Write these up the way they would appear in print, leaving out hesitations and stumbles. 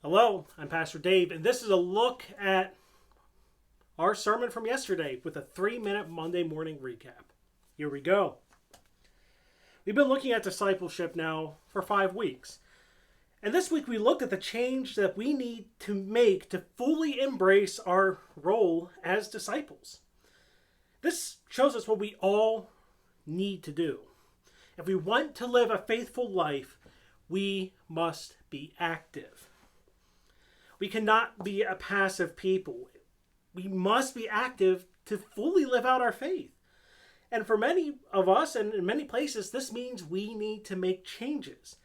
Hello, I'm Pastor Dave, and this is a look at our sermon from yesterday with a 3-minute Monday morning recap. Here we go. We've been looking at discipleship now for 5 weeks. And this week we looked at the change that we need to make to fully embrace our role as disciples. This shows us what we all need to do. If we want to live a faithful life, we must be active. We cannot be a passive people. We must be active to fully live out our faith. And for many of us and in many places, this means we need to make changes.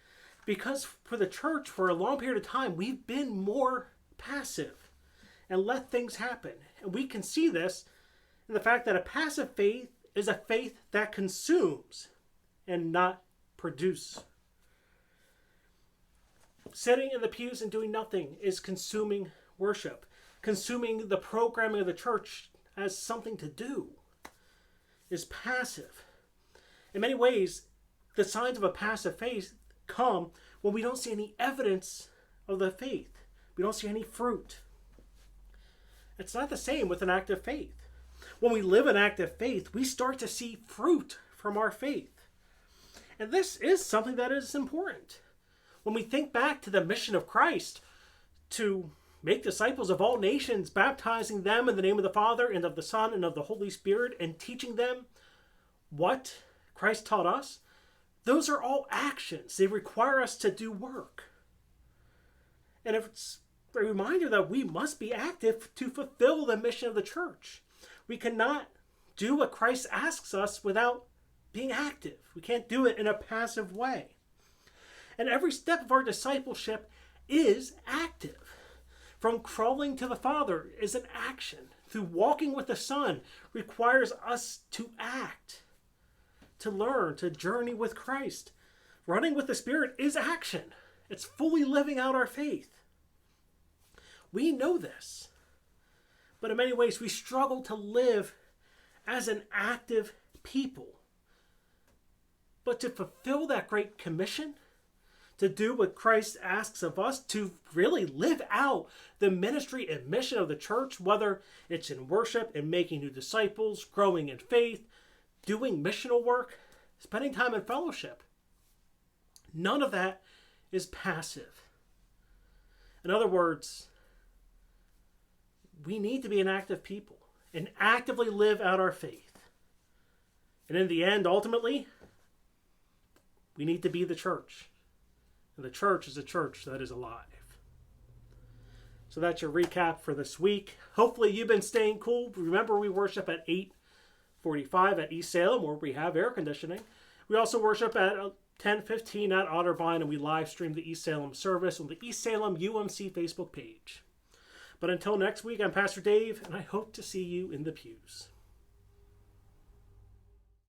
Because for the church, for a long period of time, we've been more passive and let things happen. And we can see this in the fact that a passive faith is a faith that consumes and not produce. Sitting in the pews and doing nothing is consuming worship. Consuming the programming of the church as something to do is passive. In many ways, the signs of a passive faith come when we don't see any evidence of the faith. We don't see any fruit. It's not the same with an active faith. When we live an active faith, we start to see fruit from our faith. And this is something that is important. When we think back to the mission of Christ to make disciples of all nations, baptizing them in the name of the Father and of the Son and of the Holy Spirit, and teaching them what Christ taught us, those are all actions. They require us to do work. And it's a reminder that we must be active to fulfill the mission of the church. We cannot do what Christ asks us without being active. We can't do it in a passive way. And every step of our discipleship is active. From crawling to the Father is an action. Through walking with the Son requires us to act, to learn, to journey with Christ. Running with the Spirit is action. It's fully living out our faith. We know this. But in many ways, we struggle to live as an active people. But to fulfill that great commission, to do what Christ asks of us, to really live out the ministry and mission of the church, whether it's in worship and making new disciples, growing in faith, doing missional work, spending time in fellowship. None of that is passive. In other words, we need to be an active people and actively live out our faith. And in the end, ultimately, we need to be the church. And the church is a church that is alive. So that's your recap for this week. Hopefully you've been staying cool. Remember, we worship at 8:45 at East Salem, where we have air conditioning. We also worship at 10:15 at Otterbein, and we live stream the East Salem service on the East Salem UMC Facebook page. But until next week, I'm Pastor Dave, and I hope to see you in the pews.